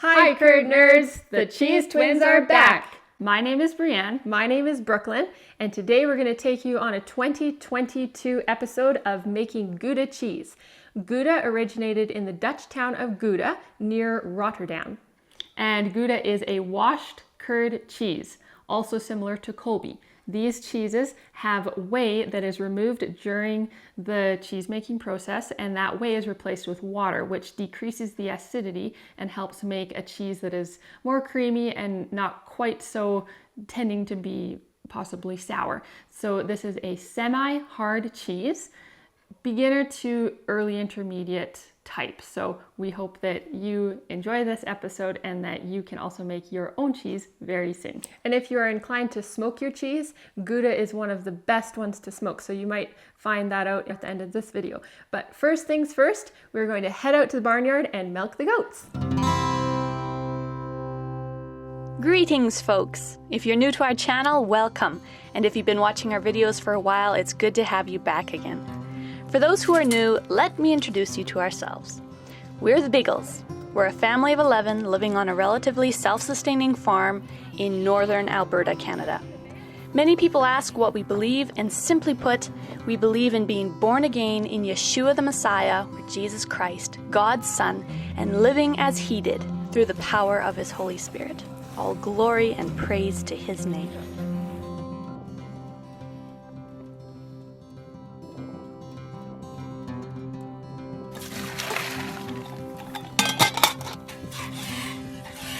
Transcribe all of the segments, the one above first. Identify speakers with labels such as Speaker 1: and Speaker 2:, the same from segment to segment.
Speaker 1: Hi, curd nerds! The cheese twins are back!
Speaker 2: My name is Breanne.
Speaker 1: My name is Brooklyn, and today we're going to take you on a 2022 episode of making Gouda cheese. Gouda originated in the Dutch town of Gouda near Rotterdam.
Speaker 2: And Gouda is a washed curd cheese, also similar to Colby. These cheeses have whey that is removed during the cheese making process, and that whey is replaced with water, which decreases the acidity and helps make a cheese that is more creamy and not quite so tending to be possibly sour. So this is a semi-hard cheese, beginner to early intermediate type. So we hope that you enjoy this episode and that you can also make your own cheese very soon.
Speaker 1: And if you are inclined to smoke your cheese, Gouda is one of the best ones to smoke. So you might find that out at the end of this video. But first things first, we're going to head out to the barnyard and milk the goats.
Speaker 3: Greetings, folks! If you're new to our channel, welcome. And if you've been watching our videos for a while, it's good to have you back again. For those who are new, let me introduce you to ourselves. We're the Biegels. We're a family of 11 living on a relatively self-sustaining farm in northern Alberta, Canada. Many people ask what we believe, and simply put, we believe in being born again in Yeshua the Messiah, or Jesus Christ, God's Son, and living as He did through the power of His Holy Spirit. All glory and praise to His name.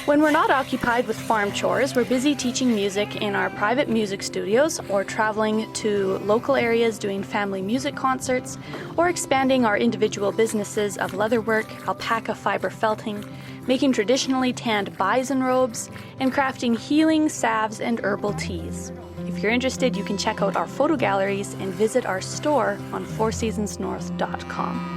Speaker 3: When we're not occupied with farm chores, we're busy teaching music in our private music studios, or traveling to local areas doing family music concerts, or expanding our individual businesses of leatherwork, alpaca fiber felting, making traditionally tanned bison robes, and crafting healing salves and herbal teas. If you're interested, you can check out our photo galleries and visit our store on fourseasonsnorth.com.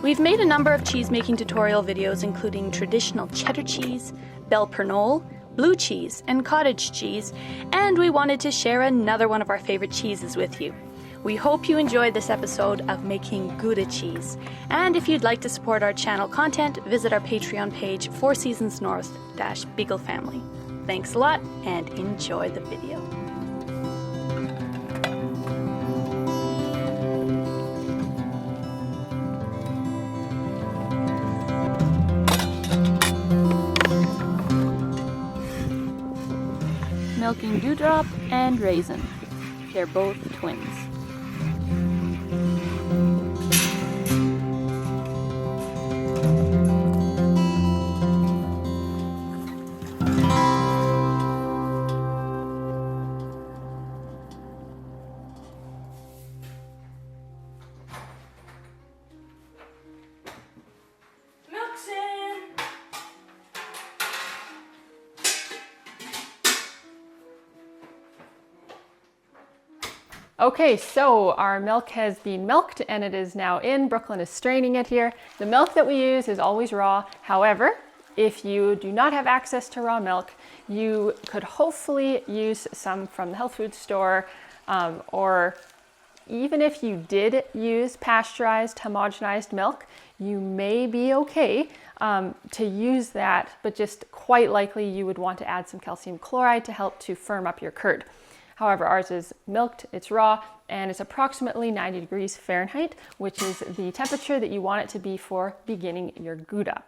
Speaker 3: We've made a number of cheese-making tutorial videos including traditional cheddar cheese, belle pernole, blue cheese, and cottage cheese, and we wanted to share another one of our favorite cheeses with you. We hope you enjoyed this episode of making Gouda cheese, and if you'd like to support our channel content, visit our Patreon page, fourseasonsnorth-Biegel Family. Thanks a lot, and enjoy the video. Milking Dewdrop and Raisin. They're both twins.
Speaker 1: Okay, so our milk has been milked and it is now in. Brooklyn is straining it here. The milk that we use is always raw. However, if you do not have access to raw milk, you could hopefully use some from the health food store, or even if you did use pasteurized, homogenized milk, you may be okay to use that, but just quite likely you would want to add some calcium chloride to help to firm up your curd. However, ours is milked, it's raw, and it's approximately 90 degrees Fahrenheit, which is the temperature that you want it to be for beginning your Gouda.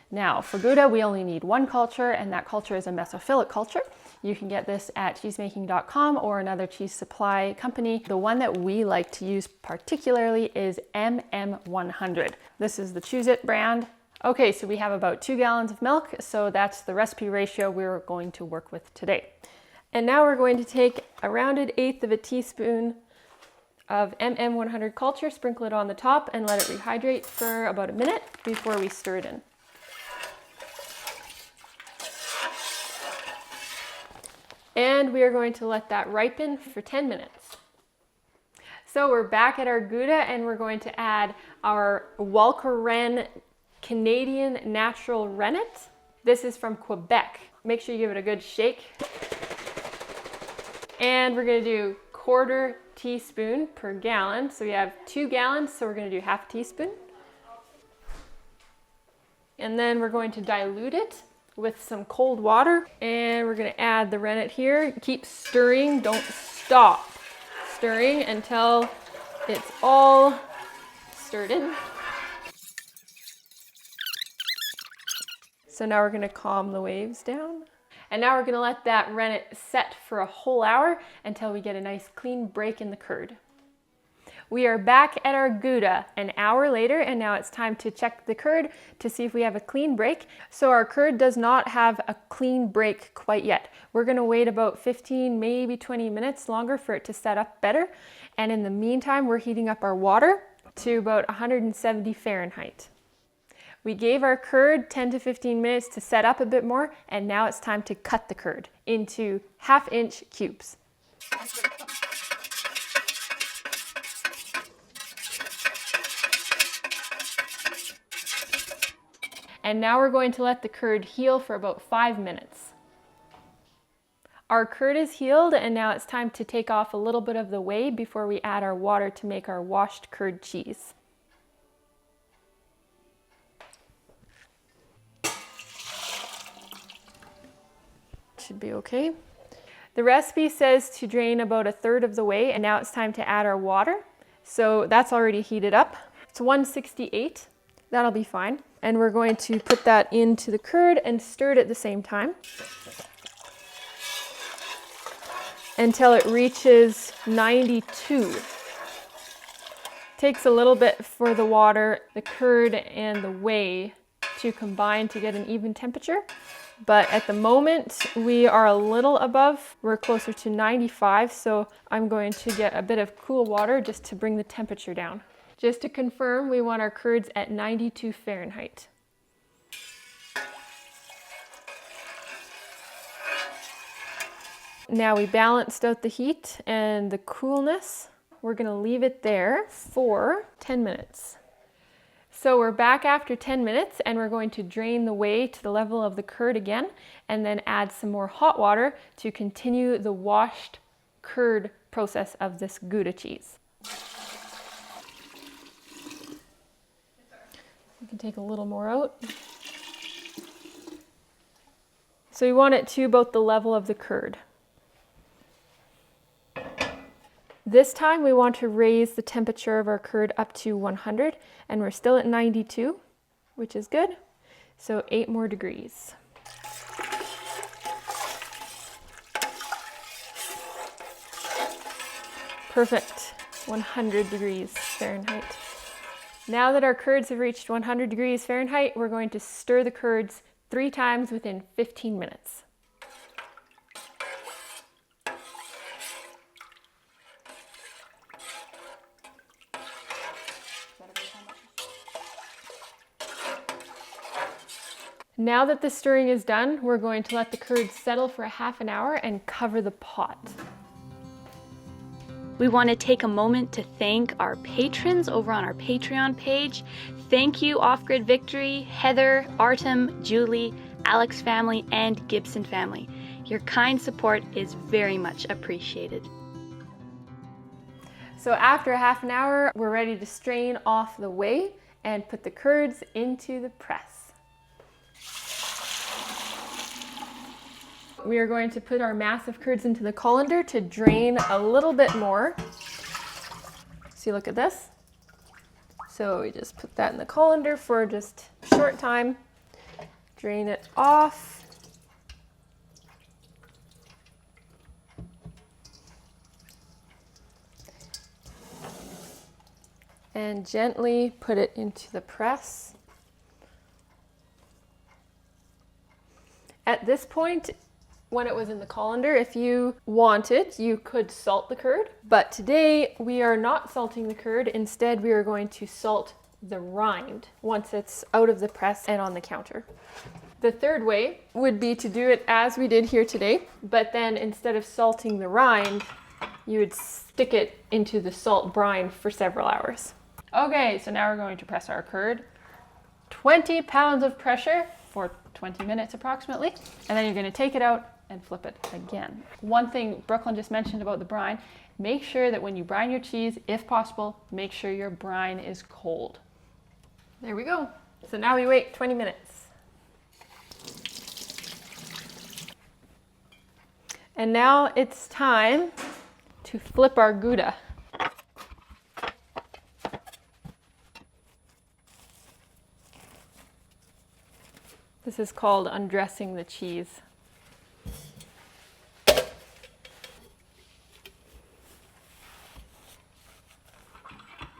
Speaker 1: Now, for Gouda, we only need one culture, and that culture is a mesophilic culture. You can get this at cheesemaking.com or another cheese supply company. The one that we like to use particularly is MM100. This is the Choose It brand. Okay, so we have about 2 gallons of milk, so that's the recipe ratio we're going to work with today. And now we're going to take a rounded 1/8 of a teaspoon of MM100 culture, sprinkle it on the top, and let it rehydrate for about a minute before we stir it in. And we are going to let that ripen for 10 minutes. So we're back at our Gouda, and we're going to add our Walker-Wren Canadian Natural Rennet. This is from Quebec. Make sure you give it a good shake. And we're going to do 1/4 teaspoon per gallon. So we have 2 gallons, so we're going to do half a teaspoon. And then we're going to dilute it with some cold water, and we're going to add the rennet here. Keep stirring, don't stop stirring until it's all stirred in. So now we're going to calm the waves down. And now we're going to let that rennet set for a whole hour until we get a nice clean break in the curd. We are back at our Gouda an hour later, and now it's time to check the curd to see if we have a clean break. So our curd does not have a clean break quite yet. We're going to wait about 15, maybe 20 minutes longer for it to set up better. And in the meantime, we're heating up our water to about 170 Fahrenheit. We gave our curd 10 to 15 minutes to set up a bit more, and now it's time to cut the curd into 1/2-inch cubes. And now we're going to let the curd heal for about 5 minutes. Our curd is healed, and now it's time to take off a little bit of the whey before we add our water to make our washed curd cheese. Should be okay. The recipe says to drain about 1/3 of the whey, and now it's time to add our water. So that's already heated up. It's 168. That'll be fine. And we're going to put that into the curd and stir it at the same time until it reaches 92. Takes a little bit for the water, the curd, and the whey to combine to get an even temperature. But at the moment, we are a little above. We're closer to 95, so I'm going to get a bit of cool water just to bring the temperature down. Just to confirm, we want our curds at 92 Fahrenheit. Now we balanced out the heat and the coolness. We're going to leave it there for 10 minutes. So we're back after 10 minutes, and we're going to drain the whey to the level of the curd again, and then add some more hot water to continue the washed curd process of this Gouda cheese. You can take a little more out. So you want it to about the level of the curd. This time we want to raise the temperature of our curd up to 100, and we're still at 92, which is good. So 8 more degrees. Perfect, 100 degrees Fahrenheit. Now that our curds have reached 100 degrees Fahrenheit, we're going to stir the curds 3 times within 15 minutes. Now that the stirring is done, we're going to let the curds settle for 1/2 hour and cover the pot.
Speaker 3: We want to take a moment to thank our patrons over on our Patreon page. Thank you, Off Grid Victory, Heather, Artem, Julie, Alex family, and Gibson family. Your kind support is very much appreciated.
Speaker 1: So after 1/2 hour, we're ready to strain off the whey and put the curds into the press. We are going to put our massive curds into the colander to drain a little bit more. See, look at this. So we just put that in the colander for just a short time. Drain it off. And gently put it into the press. At this point, when it was in the colander, if you wanted, you could salt the curd. But today we are not salting the curd. Instead, we are going to salt the rind once it's out of the press and on the counter. The third way would be to do it as we did here today, but then instead of salting the rind, you would stick it into the salt brine for several hours. Okay, so now we're going to press our curd. 20 pounds of pressure for 20 minutes approximately, and then you're going to take it out and flip it again. One thing Brooklyn just mentioned about the brine Make sure that when you brine your cheese, if possible, make sure your brine is cold. There we go. So now we wait 20 minutes. And now it's time to flip our Gouda. This is called undressing the cheese.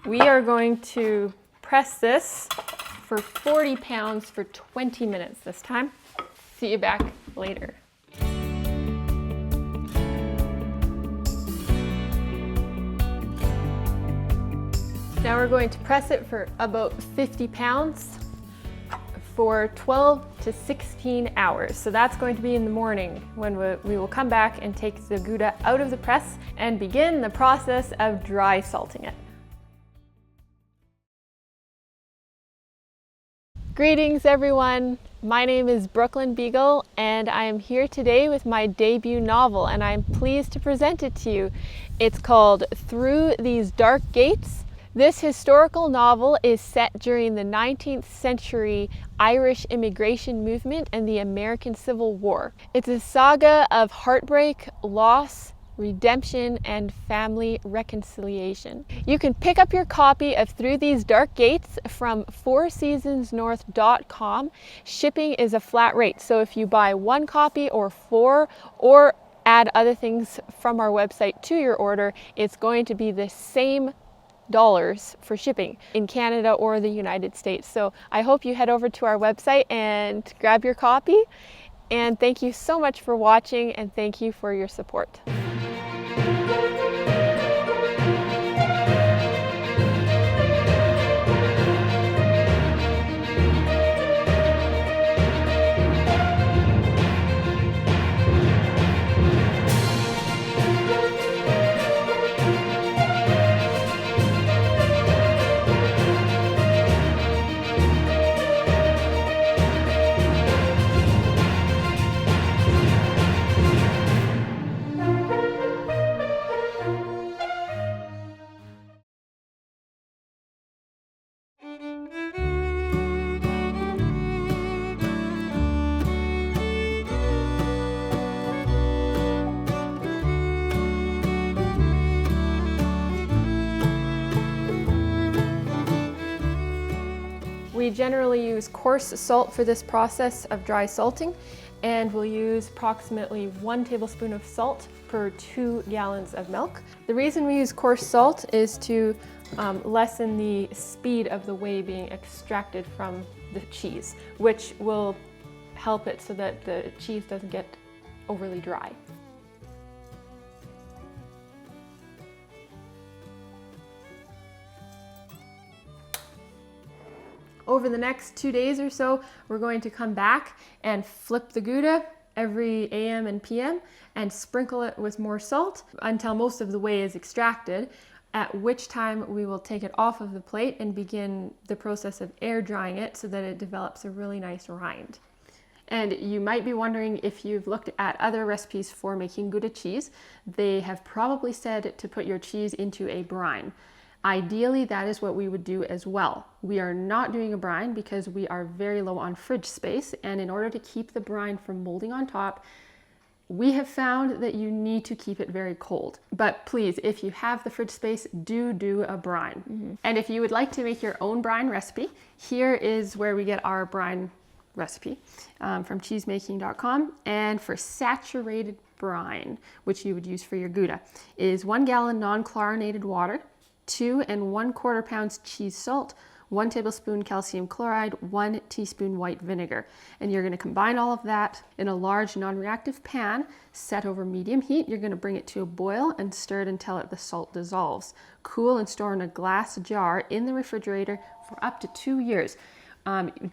Speaker 1: We are going to press this for 40 pounds for 20 minutes this time. See you back later. Now we're going to press it for about 50 pounds for 12 to 16 hours. So that's going to be in the morning when we will come back and take the Gouda out of the press and begin the process of dry salting it. Greetings everyone, my name is Brooklyn Biegel and I am here today with my debut novel and I'm pleased to present it to you. It's called Through These Dark Gates. This historical novel is set during the 19th century Irish immigration movement and the American Civil War. It's a saga of heartbreak, loss, redemption, and family reconciliation. You can pick up your copy of Through These Dark Gates from fourseasonsnorth.com. Shipping is a flat rate, so if you buy one copy or four or add other things from our website to your order, it's going to be the same dollars for shipping in Canada or the United States. So I hope you head over to our website and grab your copy. And thank you so much for watching and thank you for your support. We generally use coarse salt for this process of dry salting, and we'll use approximately 1 tablespoon of salt per 2 gallons of milk. The reason we use coarse salt is to lessen the speed of the whey being extracted from the cheese, which will help it so that the cheese doesn't get overly dry. Over the next 2 days or so, we're going to come back and flip the Gouda every AM and PM and sprinkle it with more salt until most of the whey is extracted, at which time we will take it off of the plate and begin the process of air drying it so that it develops a really nice rind. And you might be wondering if you've looked at other recipes for making Gouda cheese. They have probably said to put your cheese into a brine. Ideally, that is what we would do as well. We are not doing a brine because we are very low on fridge space, and in order to keep the brine from molding on top, we have found that you need to keep it very cold. But please, if you have the fridge space, do a brine. And if you would like to make your own brine recipe, here is where we get our brine recipe from cheesemaking.com. And for saturated brine, which you would use for your Gouda, is 1 gallon non-chlorinated water, 2 1/4 pounds cheese salt, 1 tablespoon calcium chloride, 1 teaspoon white vinegar. And you're going to combine all of that in a large non-reactive pan set over medium heat. You're going to bring it to a boil and stir it until the salt dissolves. Cool and store in a glass jar in the refrigerator for up to 2 years.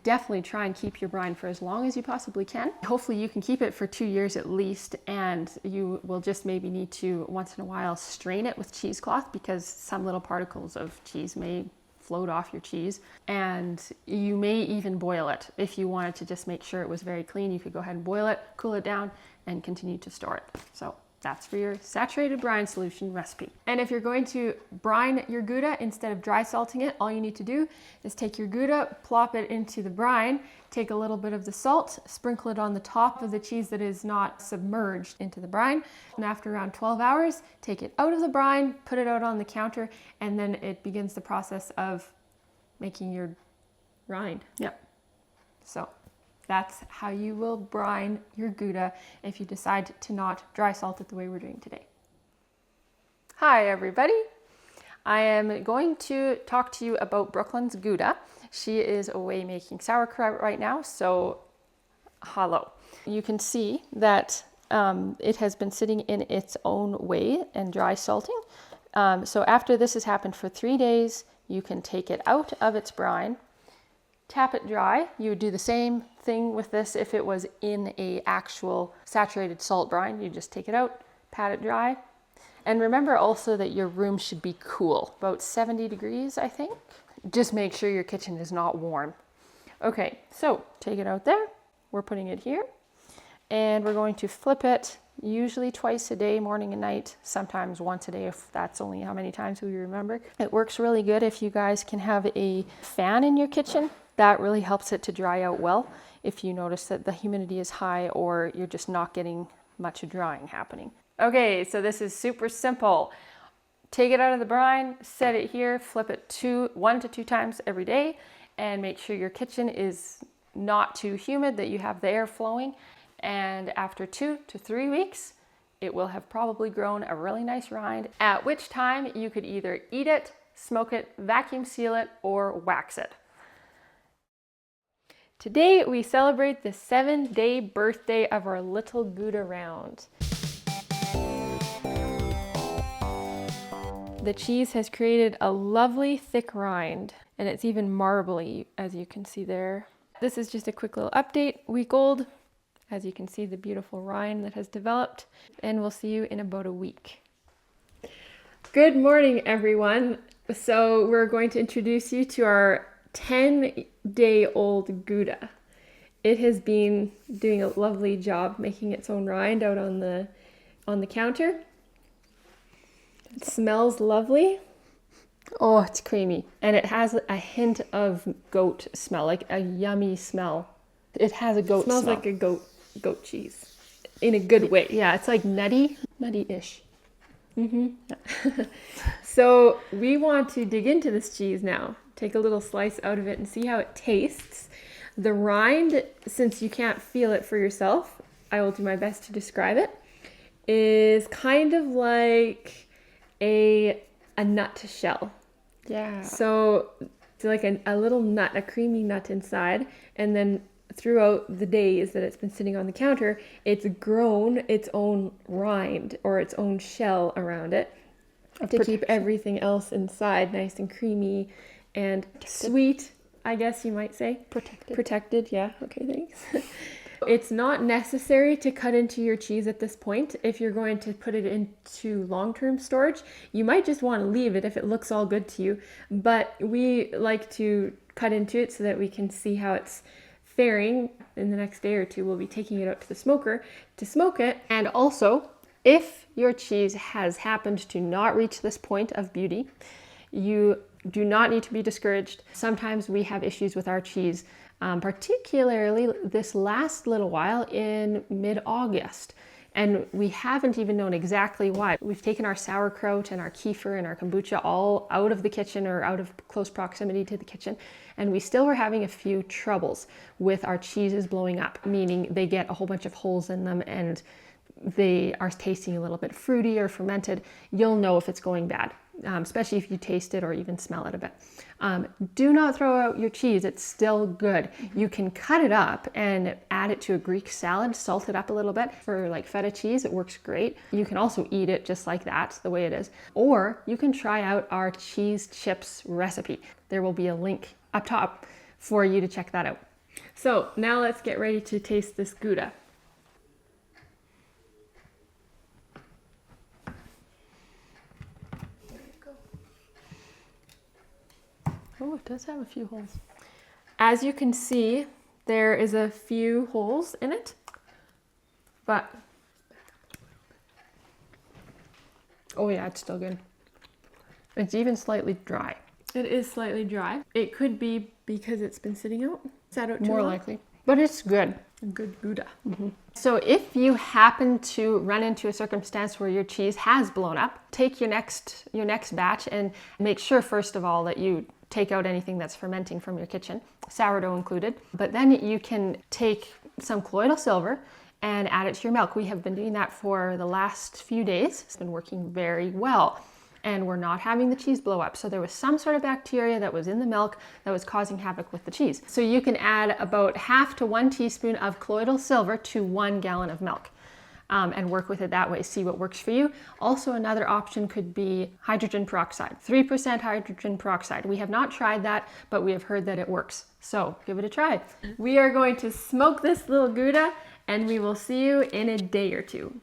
Speaker 1: Definitely try and keep your brine for as long as you possibly can. Hopefully you can keep it for 2 years at least, and you will just maybe need to once in a while strain it with cheesecloth because some little particles of cheese may float off your cheese, and you may even boil it. If you wanted to just make sure it was very clean, you could go ahead and boil it, cool it down, and continue to store it. So That's for your saturated brine solution recipe. And if you're going to brine your Gouda instead of dry salting it, all you need to do is take your Gouda, plop it into the brine, take a little bit of the salt, sprinkle it on the top of the cheese that is not submerged into the brine. And after around 12 hours, take it out of the brine, put it out on the counter, and then it begins the process of making your rind. Yep. So that's how you will brine your Gouda if you decide to not dry salt it the way we're doing today. Hi everybody. I am going to talk to you about Brooklyn's Gouda. She is away making sauerkraut right now, so hello. You can see that it has been sitting in its own way and dry salting. So after this has happened for 3 days, you can take it out of its brine, tap it dry. You would do the same thing with this if it was in a actual saturated salt brine. You just take it out, pat it dry. And remember also that your room should be cool, about 70 degrees, I think. Just make sure your kitchen is not warm. Okay, so take it out there. We're putting it here. And we're going to flip it usually twice a day, morning and night, sometimes once a day if that's only how many times we remember. It works really good if you guys can have a fan in your kitchen. That really helps it to dry out well if you notice that the humidity is high or you're just not getting much drying happening. Okay, so this is super simple. Take it out of the brine, set it here, flip it 1 to 2 times every day, and make sure your kitchen is not too humid, that you have the air flowing. And after 2 to 3 weeks, it will have probably grown a really nice rind, at which time you could either eat it, smoke it, vacuum seal it, or wax it. Today we celebrate the 7-day birthday of our little Gouda round. The cheese has created a lovely thick rind, and it's even marbly, as you can see there. This is just a quick little update, week old. As you can see, the beautiful rind that has developed, and we'll see you in about a week. Good morning, everyone. So we're going to introduce you to our 10-day-old Gouda. It has been doing a lovely job making its own rind out on the counter. It smells lovely. Oh, it's creamy. And it has a hint of goat smell, like a yummy smell. It has a goat smell. It smells like a goat cheese in a good way. Yeah, it's like nutty-ish. So we want to dig into this cheese now. Take a little slice out of it and see how it tastes. The rind, since you can't feel it for yourself, I will do my best to describe it, is kind of like a nut shell. Yeah. So it's like a little nut, a creamy nut inside, and then throughout the days that it's been sitting on the counter, it's grown its own rind or its own shell around it to keep everything else inside nice and creamy and sweet, I guess you might say. Protected, yeah. Okay, thanks. It's not necessary to cut into your cheese at this point. If you're going to put it into long-term storage, you might just want to leave it if it looks all good to you. But we like to cut into it so that we can see how it's faring. In the next day or two, we'll be taking it out to the smoker to smoke it. And also, if your cheese has happened to not reach this point of beauty, you do not need to be discouraged. Sometimes we have issues with our cheese, particularly this last little while in mid-August. And we haven't even known exactly why. We've taken our sauerkraut and our kefir and our kombucha all out of the kitchen or out of close proximity to the kitchen. And we still were having a few troubles with our cheeses blowing up, meaning they get a whole bunch of holes in them and they are tasting a little bit fruity or fermented. You'll know if it's going bad, especially if you taste it or even smell it a bit. Do not throw out your cheese. It's still good. You can cut it up and add it to a Greek salad, salt it up a little bit for like feta cheese. It works great. You can also eat it just like that, the way it is. Or you can try out our cheese chips recipe. There will be a link up top for you to check that out. So now let's get ready to taste this Gouda. Oh, it does have a few holes. As you can see, there is a few holes in it, but Oh yeah, it's still good. It's even slightly dry.
Speaker 2: It is slightly dry. It could be because it's been sitting out. Sat out too
Speaker 1: More
Speaker 2: long.
Speaker 1: likely. But it's good.
Speaker 2: Good Gouda.
Speaker 1: So if you happen to run into a circumstance where your cheese has blown up, take your next batch and make sure first of all that you take out anything that's fermenting from your kitchen, sourdough included. But then you can take some colloidal silver and add it to your milk. We have been doing that for the last few days. It's been working very well. And we're not having the cheese blow up. So there was some sort of bacteria that was in the milk that was causing havoc with the cheese. So you can add about 1/2 to 1 teaspoon of colloidal silver to 1 gallon of milk and work with it that way. See what works for you. Also, another option could be hydrogen peroxide, 3% hydrogen peroxide. We have not tried that, but we have heard that it works. So give it a try.
Speaker 2: We are going to smoke this little Gouda and we will see you in a day or two.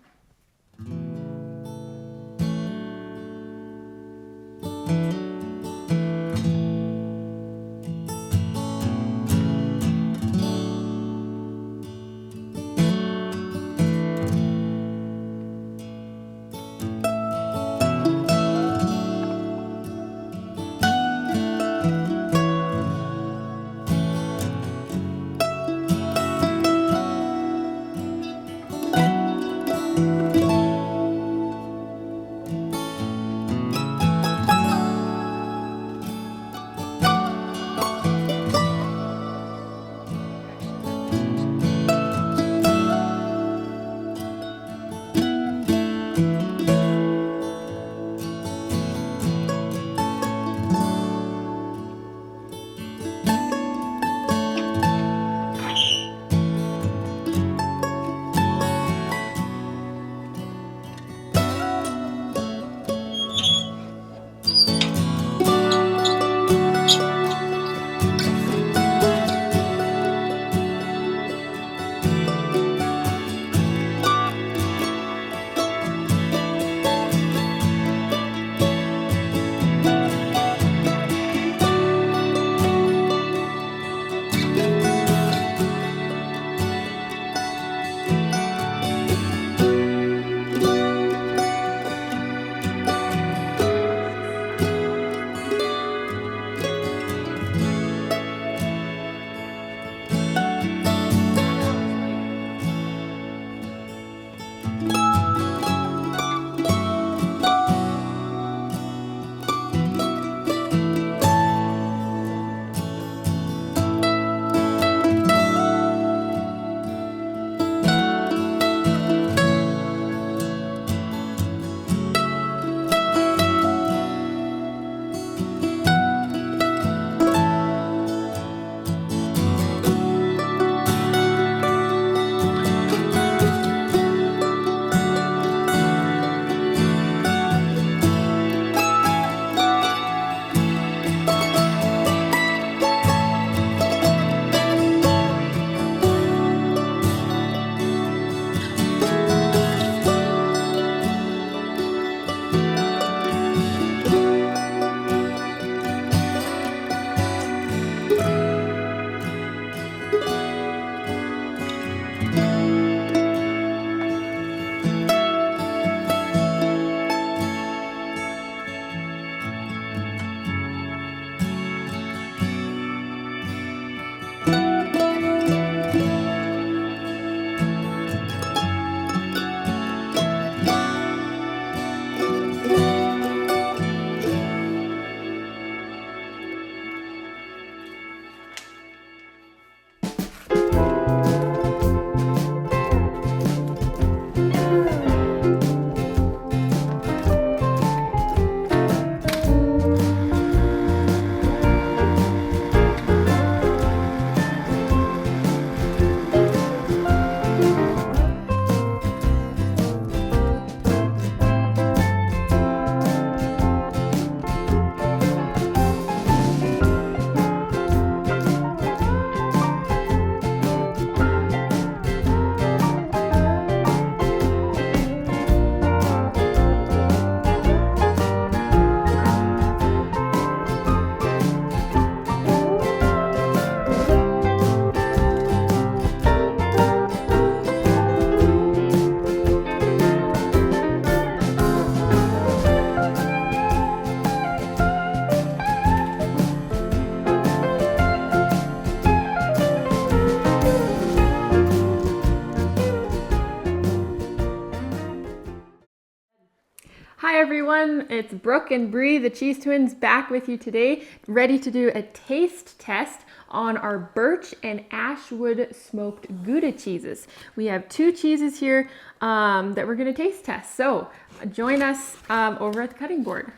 Speaker 2: everyone, it's Brooke and Bree, the cheese twins, back with you today, ready to do a taste test on our birch and ashwood smoked Gouda cheeses. We have 2 cheeses here that we're going to taste test. So join us over at the cutting board.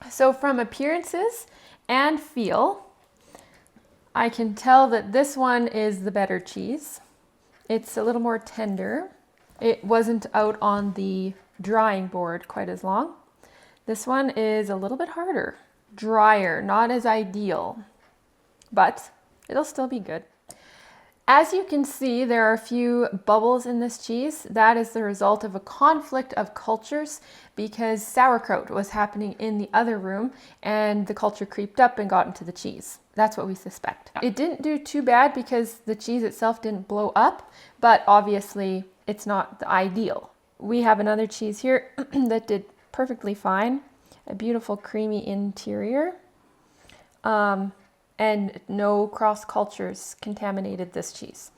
Speaker 2: So from appearances and feel, I can tell that this one is the better cheese. It's a little more tender. It wasn't out on the drying board quite as long. This one is a little bit harder, drier, not as ideal, but it'll still be good. As you can see, there are a few bubbles in this cheese. That is the result of a conflict of cultures because sauerkraut was happening in the other room and the culture creeped up and got into the cheese. That's what we suspect. It didn't do too bad because the cheese itself didn't blow up, but obviously it's not the ideal. We have another cheese here that did perfectly fine. A beautiful creamy interior. And no cross cultures contaminated this cheese.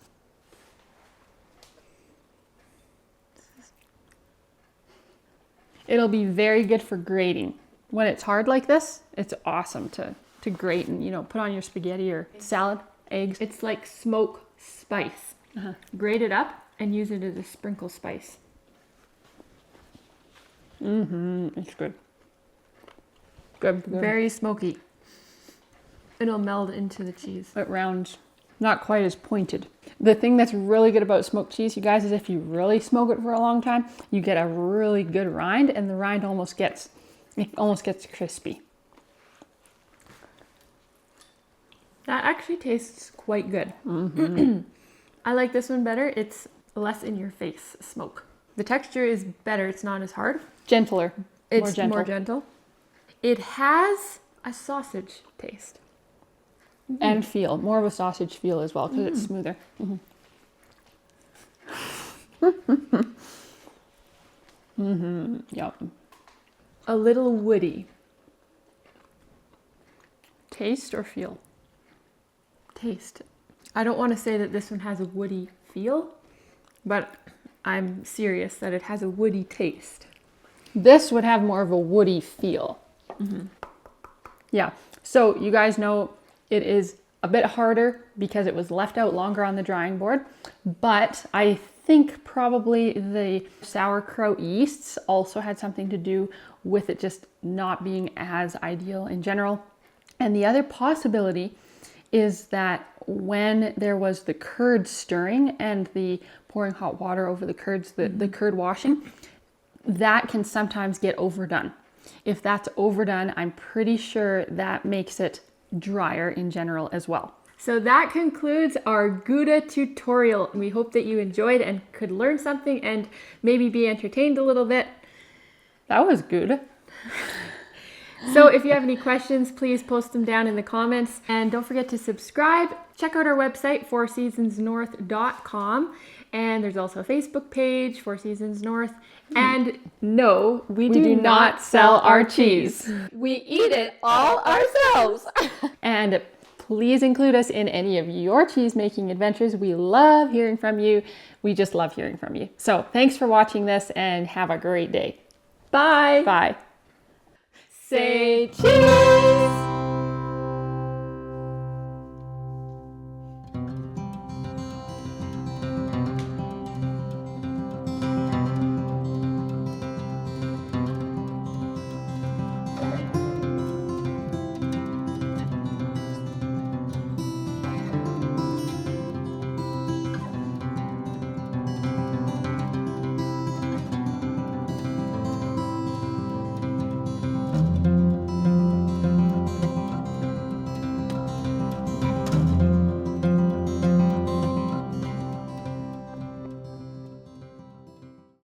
Speaker 1: It'll be very good for grating. When it's hard like this, it's awesome to grate and, you know, put on your spaghetti or salad, eggs.
Speaker 2: It's like smoke spice. Grate it up and use it as a sprinkle spice.
Speaker 1: It's good. Good.
Speaker 2: Very smoky. It'll meld into the cheese.
Speaker 1: It rounds, not quite as pointed. The thing that's really good about smoked cheese, you guys, is if you really smoke it for a long time, you get a really good rind, and the rind almost gets crispy.
Speaker 2: That actually tastes quite good. I like this one better. It's less in your face smoke. The texture is better. It's not as hard.
Speaker 1: Gentler.
Speaker 2: It's more gentle. It has a sausage taste.
Speaker 1: And feel. More of a sausage feel as well because it's smoother. Yum.
Speaker 2: A little woody.
Speaker 1: Taste or feel?
Speaker 2: Taste. I don't want to say that this one has a woody feel, but I'm serious that it has a woody taste.
Speaker 1: This would have more of a woody feel. Yeah. So you guys know it is a bit harder because it was left out longer on the drying board, but I think probably the sauerkraut yeasts also had something to do with it just not being as ideal in general. And the other possibility is that when there was the curd stirring and the pouring hot water over the curds, the curd washing, that can sometimes get overdone. If that's overdone, I'm pretty sure that makes it drier in general as well.
Speaker 2: So that concludes our Gouda tutorial. We hope that you enjoyed and could learn something and maybe be entertained a little bit.
Speaker 1: That was good.
Speaker 2: So if you have any questions, please post them down in the comments. And don't forget to subscribe. Check out our website, fourseasonsnorth.com. And there's also a Facebook page, Four Seasons North. And no, we do not sell our cheese.
Speaker 1: We eat it all ourselves. And please include us in any of your cheese making adventures. We love hearing from you. We just love hearing from you. So thanks for watching this and have a great day.
Speaker 2: Bye.
Speaker 1: Bye.
Speaker 2: Say cheese.